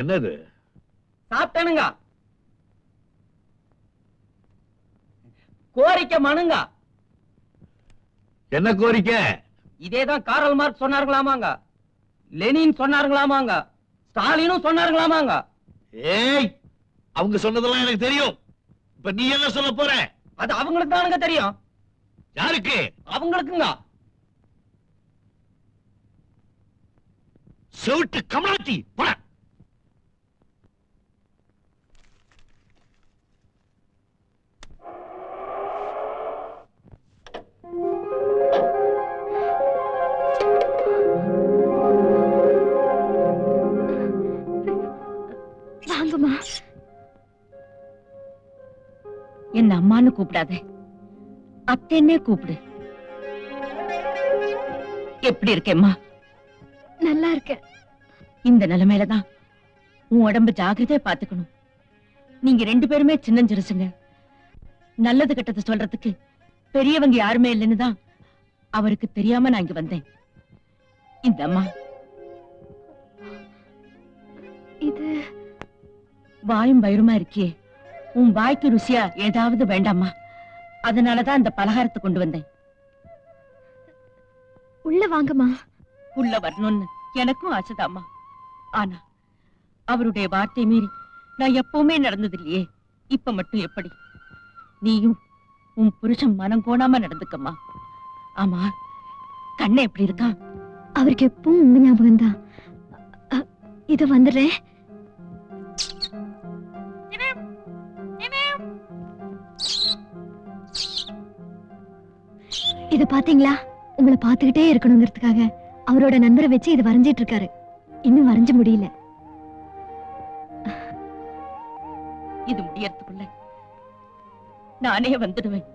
என்னது? சாப்பிட்டேனுங்க. கோரிக்கை மனுங்க. என்ன கோரிக்கை? இதேதான் காரல் மார்க்ஸ் சொன்னார்களாமாங்க, லெனின் சொன்னார்களாமாங்க, ஸ்டாலினும் சொன்னார்களாமாங்க. ஏய், அவங்க சொன்னதெல்லாம் எனக்கு தெரியும். இப்ப நீ என்ன சொல்ல போற? அது அவங்களுக்கு தானுங்க தெரியும். யாருக்கு? அவங்களுக்குங்க. செவிட்டு கமலாத்தி போட. வாங்கம்மா. என்ன அம்மான்னு கூப்பிடாத, அத்தேன்னே கூப்பிடு. எப்படி இருக்கேம்மா? நல்லா இருக்கேன். இந்த நிலைமையிலதான் உன் உடம்பு ஜாகிரதையா பாத்துக்கணும். நீங்க 2 பேருமே சின்னஞ்சிறுசுங்க. நல்லது கெட்டது சொல்றதுக்கு பெரியவங்க யாருமே இல்லைன்னு தான் அவருக்கு தெரியாம நான் இங்க வந்தேன். இந்த அம்மா இது வாயும் வயிறுமா இருக்கியே, உன் வாய்க்கு ருசியா ஏதாவது வேண்டாமா? அதனாலதான் இந்த பலகாரத்தை கொண்டு வந்தேன். உள்ள வாங்கம்மா. உள்ள வரணும்னு எனக்கும் ஆசைதாம்மா. ஆனா அவருடைய வார்த்தை மீறி நான் எப்பவுமே நடந்ததில்லையே. இப்ப மட்டும் எப்படி? நீயும் உன் புருஷன் மனம் கோணாம நடந்துக்கம்மா. ஆமா, கண்ணை எப்படி இருக்கான்? அவருக்கு எப்பவும் உங்க ஞாபகம் தான். இத வந்துடுறேன். இத பாத்தீங்களா? உங்களை பாத்துக்கிட்டே இருக்கணுங்கிறதுக்காக அவரோட நண்பரை வச்சு இதை வரைஞ்சிட்டு இருக்காரு. இன்னும் வரைஞ்சு முடியல. இது முடியறதுக்குள்ள நானே வந்துடுவேன்.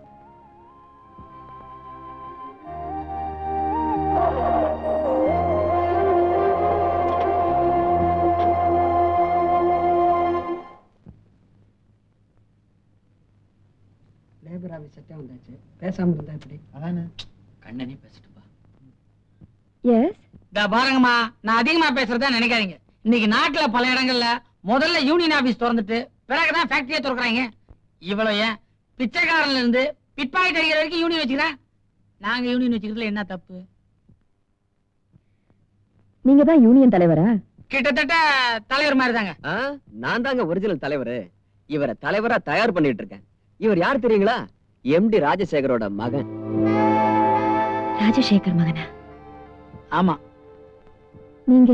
லேபர் ஆபீஸ் சட்டம் வந்தாச்சு. பேசாம இருந்தா எப்படி? அதானே கண்ணனே பேசிட்டுப்பா. எஸ். பாருங்கம்மா, நான் அதிகமா பேசுறதா நினைக்காதீங்க. இன்னைக்கு நாட்டுல பல இடங்கள்ல முதல்ல யூனியன் ஆபீஸ் திறந்துட்டு பிறகுதான் ஃபேக்டரியே திறக்கிறாங்க. இவ்வளவு ஏன் பிச்சைக்காரன்ல இருந்து பிட்பாக்கெட் அடிக்கிற வரைக்கும் யூனியன் வச்சுக்கிறேன். நாங்க யூனியன் வச்சுக்கிறதுல என்ன தப்பு? நீங்க தான் யூனியன் தலைவரா? கிட்டத்தட்ட தலைவர் மாதிரி தாங்க. நான் தாங்க ஒரிஜினல் தலைவரு. இவரை தலைவரா தயார் பண்ணிட்டு இருக்கேன். இவர் யார் தெரியுங்களா? எம்டி ராஜசேகரோட மகன். ராஜசேகர் மகனா? ஆமா. நீங்க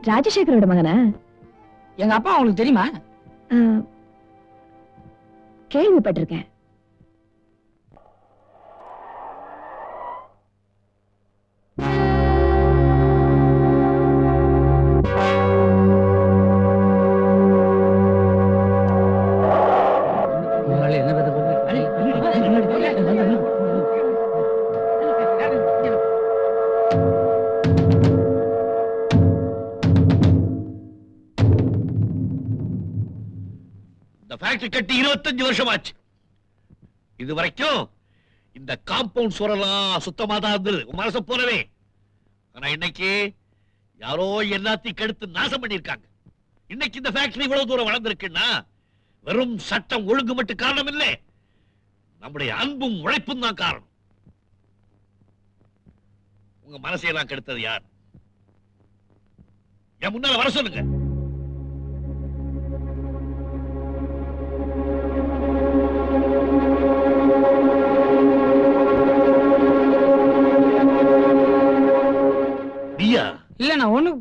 ராஜசேகரோட மகனா? எங்க அப்பா உங்களுக்கு தெரியுமா? கேள்விப்பட்டிருக்கேன். கட்டி 25 வருஷம் ஆச்சு. இது வரைக்கும் இந்த காம்பவுண்ட் சுவரெல்லாம் சுத்தமா தான் இருந்தது, மனச போலவே. ஆனா இன்னைக்கு யாரோ எல்லாத்தையும் கெடுத்து நாசம் பண்ணிருக்காங்க. இன்னைக்கு இந்த ஃபேக்டரி இவ்வளவு தூரம் வளர்ந்திருக்குன்னா வெறும் சட்டம் ஒழுங்கு மட்டும் காரணம் இல்லை, நம்முடைய அன்பும் உழைப்பும் தான் காரணம். உங்க மனசையெல்லாம் கெடுத்தது யார்? என் முன்னால வர சொல்லுங்க. இல்ல நான் ஒண்ணு.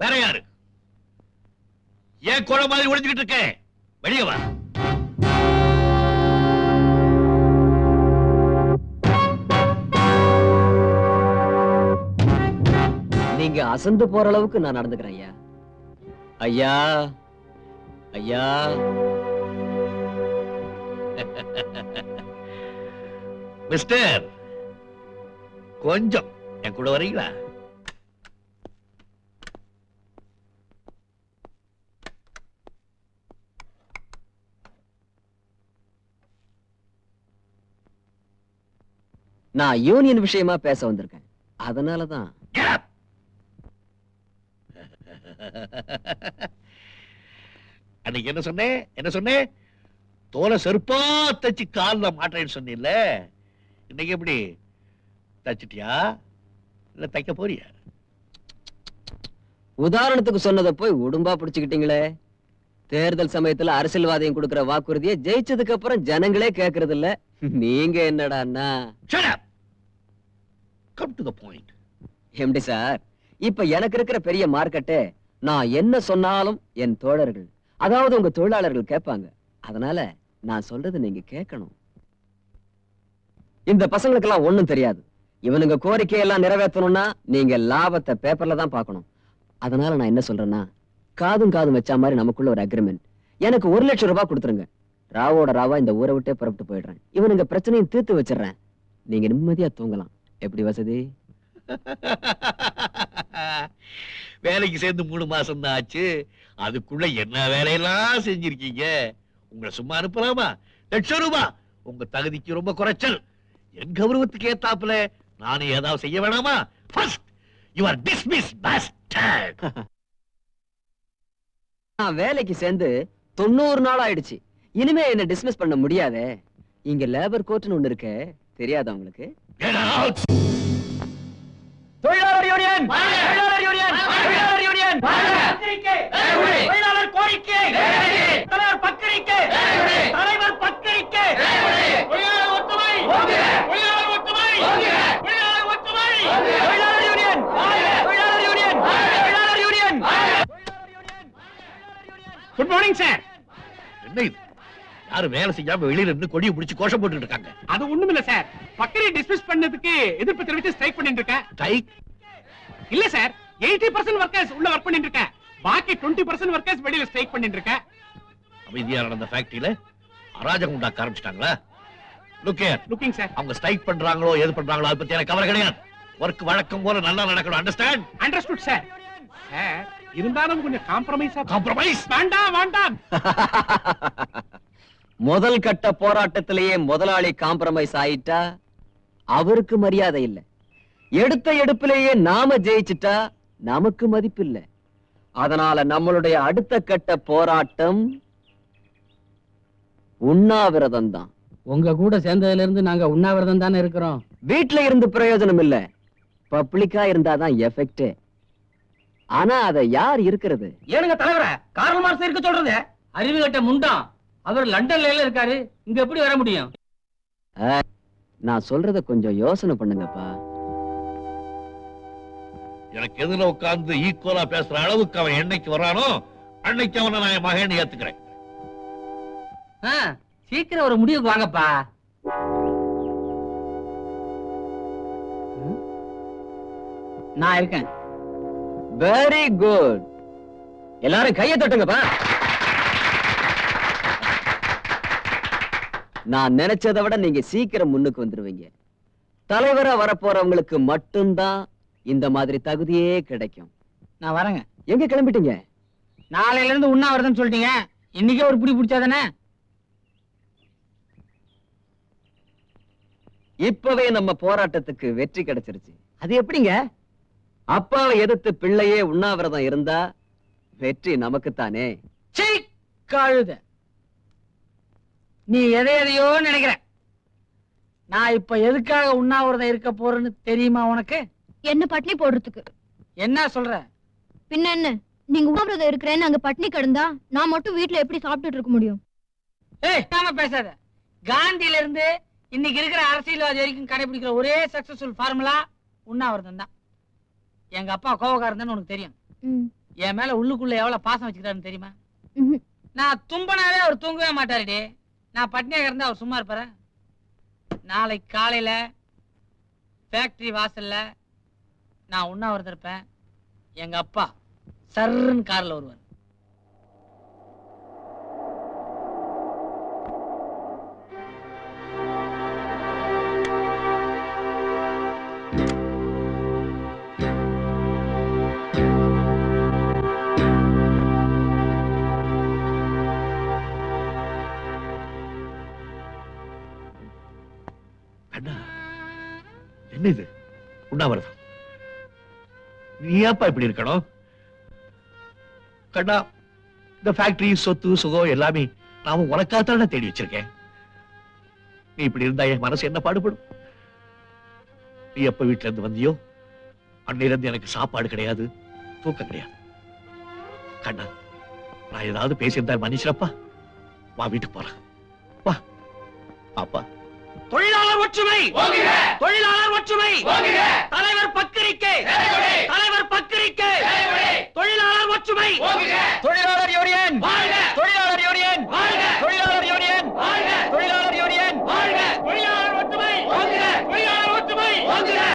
வேற யாரு? ஏன் கோழ மாதிரி ஒளிஞ்சுக்கிட்டு இருக்க? வெளியே வா. நீங்க அசந்து போற அளவுக்கு நான் நடந்துக்கிறேன் ஐயா. ஐயா ஐயா. மிஸ்டர், கொஞ்சம் என் கூட வரீங்களா? நான் யூனியன் விஷயமா பேச வந்திருக்கேன். அதனாலதான். அன்னைக்கு என்ன சொன்னேன் தோலை செருப்பா தச்சு கால்ல மாட்டேன்னு சொன்னில்ல, இன்னைக்கு எப்படி தச்சிட்டியா இல்ல தைக்க போறியா? உதாரணத்துக்கு சொன்னதை போய் உடும்பா பிடிச்சுக்கிட்டீங்களே. தேர்தல் சமயத்துல அரசியல்வாதியம் கொடுக்கிற வாக்குறுதியை ஜெயிச்சதுக்கு அப்புறம் ஜனங்களே கேக்குறது இல்ல. நீங்க என்னடான்னா Shut up. Come to the point. MD sir, இப்ப எனக்கு இருக்கிற பெரிய மார்க்கெட்டே நான் என்ன சொன்னாலும் என் தோழர்கள், அதாவது உங்க தொழிலாளர்கள் கேட்பாங்க. அதனால நான் சொல்றது நீங்க கேட்கணும். இந்த பசங்களுக்கெல்லாம் ஒண்ணும் தெரியாது. இவனுங்க கோரிக்கையெல்லாம் நிறைவேற்றணும்னா நீங்க லாபத்தை பேப்பர்ல தான் பார்க்கணும். அதனால நான் என்ன சொல்றேன்னா, காதும் வச்ச மாதிரி நமக்குள்ள ஒரு அக்ரிமெண்ட். எனக்கு 1 லட்சம் ரூபாய் கொடுத்துருங்க. ராவோட ராவா இந்த ஊரை விட்டே புறப்பட்டு போயிடுறேன். இவனுங்க பிரச்சனையும் தீர்த்து வச்சிடுறேன். நீங்க நிம்மதியா தூங்கலாம். எப்படி வசதி? வேலைக்கு சேர்ந்து 3 மாசம் தான் ஆச்சு. அதுக்குள்ள என்ன வேலையெல்லாம் செஞ்சிருக்கீங்க? உங்களை சும்மா அனுப்பலாமா? 1 லட்சம் ரூபாய் உங்க தகுதிக்கு ரொம்ப குறைச்சல். என் கௌரவத்துக்கு ஏத்தாப்புல நானும் ஏதாவது செய்ய வேணாமா? First, you are dismissed, bastard. நான் வேலைக்கு சேர்ந்து 90 நாள் ஆயிடுச்சு. இனிமே என்ன டிஸ்மிஸ் பண்ண முடியாதே. இங்க லேபர் கோர்ட்னு ஒண்ணு இருக்கு, தெரியாதா உங்களுக்கு? Get out. தொழிலாளர் யூனியன், தொழிலாளர் யூனியன், தொழிலாளர் யூனியன், பத்திரிகை, தொழிலாளர் கோரிக்கை, தலைவர் பத்திரிகை, தலைவர் பத்திரிகை, தொழிலாளர் ஒற்றுமை, தொழிலாளர் ஒற்றுமை, தொழிலாளர் ஒற்றுமை, தொழிலாளர் யூனியன், தொழிலாளர் யூனியன், தொழிலாளர் யூனியன். Good morning sir. என்ன இது? யாரும் வேலை செய்யாம வெளியில இருந்து கொடியை பிடிச்சு கோஷம் போட்டுட்டு இருக்காங்க. அது ஒண்ணும் இல்ல சார், பக்கரை டிஸ்மிஸ் பண்ணதுக்கு எதிர்ப்பு தெரிவித்து ஸ்ட்ரைக் பண்ணிட்டு இருக்கேன். ஸ்ட்ரைக்? இல்ல சார், 80% வர்க்கர்ஸ் உள்ள வர்க் பண்ணிட்டு இருக்கேன். பாக்கி 20% வர்க்கர்ஸ் வெளியில ஸ்ட்ரைக் பண்ணிட்டு இருக்கேன். அமைதியா நடந்த ஃபேக்டரியில அராஜகம் உண்டாக்க ஆரம்பிச்சிட்டாங்களா? Look here. Looking sir. அவங்க ஸ்ட்ரைக் பண்றாங்களோ எது பண்றாங்களோ அதை பத்தி எனக்கு கவலை கிடையாது. ஒர்க் வழக்கம் போல நல்லா நடக்கணும். அண்டர்ஸ்டாண்ட்? Understood sir. சார், இருந்தாலும் கொஞ்சம் காம்ப்ரமைஸா. காம்ப்ரமைஸ் வேண்டாம் வேண்டாம். முதல் கட்ட போராட்டத்திலேயே முதலாளி காம்ப்ரமைஸ் ஆயிட்டா அவருக்கு மரியாதை இல்ல. எடுத்த எடுப்பிலேயே நாம ஜெயிச்சிட்டா நமக்கு மதிப்பு இல்ல. அதனால நம்மளுடைய அடுத்த கட்ட போராட்டம் உண்ணாவிரதம் தான். உங்க கூட சேர்ந்ததுல இருந்து நாங்க உண்ணாவிரதம் தானே இருக்கிறோம். வீட்டுல இருந்து பிரயோஜனம் இல்ல, பப்ளிக்கா இருந்தாதான் எஃபெக்ட். ஆனா அத யார் இருக்கிறது? ஏனுங்க தலைவர, கார்ல் மார்க்ஸ் இருக்க சொல்றது? அறிவு கட்ட முண்டாம். அவர் லண்டன்ல இருக்காரு, இங்க எப்படி வர முடியும்? நான் சொல்றத கொஞ்சம் யோசனை பண்ணுங்கப்பா. எனக்கு எதுல உட்கார்ந்து ஈக்குவலா பேசுற அளவுக்கு அவன் என்னைக்கு வரானோ அன்னைக்கு அவனை நான் என் மகன் ஏத்துக்கிறேன். சீக்கிரம் ஒரு முடிவுக்கு வாங்கப்பா. நான் இருக்கேன். Very good. எல்லாரும் கையை தட்டுங்கப்பா. நான் நினைச்சதை விட நீங்க சீக்கிரம் முன்னுக்கு வந்துருவீங்க. தலைவரா வரப்போறவங்களுக்கு மட்டும்தான் இந்த மாதிரி தகுதியே கிடைக்கும். நான் வரேங்க. எங்க கிளம்பிட்டீங்க? நாளையில இருந்து உண்ணாவிரதம் சொல்லிட்டீங்க, இன்னைக்கே ஒரு புடி பிடிச்சாதானே? இப்பவே நம்ம போராட்டத்துக்கு வெற்றி கிடைச்சிருச்சு. அது எப்படிங்க? அப்பாவை எதிர்த்து பிள்ளையே உண்ணாவிரதம் இருந்தா வெற்றி நமக்குத்தானே. கழுத, நீ எதையோ நினைக்கிற. நான் இப்ப எதுக்காக உண்ணாவிரதம் இருக்க போறேன்னு தெரியுமா உனக்கு? என்ன பட்னி போடுறதுக்கு. என்ன சொல்ற? பின்ன என்ன, நீங்க உண்ணாவிரதம் இருக்கிறேன்னு அங்க பட்னி கிடந்தா நான் மட்டும் வீட்டுல எப்படி சாப்பிட்டுட்டு இருக்க முடியும்? நாம பேசாத. காந்தியில இருந்து இன்னைக்கு இருக்கிற அரசியல்வாதி வரைக்கும் கடைபிடிக்கிற ஒரே சக்சஸ்ஃபுல் ஃபார்முலா உண்ணாவிரதம் தான். எங்க அப்பா கோவக்காரன் உனக்கு தெரியும். என் மேல உள்ளுக்குள்ள எவ்வளவு பாசம் வச்சுக்கிறாருன்னு தெரியுமா? நான் தும்பனாவே அவர் தூங்கவே மாட்டாருடி. நான் பட்னியாக இருந்தா அவர் சும்மா இருப்பாரு? நாளைக்கு காலையில ஃபேக்டரி வாசல்ல நான் உண்ணாவிரதம் இருப்பேன். எங்க அப்பா சர்ன்னு கார்ல வருவார். என்ன இது உண்ணாவிரதம்? நீ ஏப்பா இப்படி இருக்கணும்? கண்ணா, இந்த ஃபேக்டரி சொத்து சுகம் எல்லாமே நாம உனக்காத்தான தேடி வச்சிருக்கேன். நீ இப்படி இருந்தா என் மனசு என்ன பாடுபடும்? நீ எப்ப வீட்டுல இருந்து வந்தியோ அன்னையில இருந்து எனக்கு சாப்பாடு கிடையாது, தூக்கம் கிடையாது. கண்ணா, நான் ஏதாவது பேசியிருந்தா மன்னிச்சிரப்பா. வா வீட்டுக்கு போறேன். வா பாப்பா. தொழிலாளர் ஒற்றுமை, தொழிலாளர் ஒற்றுமை, தலைவர் பத்திரிக்கை, தலைவர் பத்திரிக்கை, தொழிலாளர் ஒற்றுமை, தொழிலாளர் யூனியன் வாழ்க.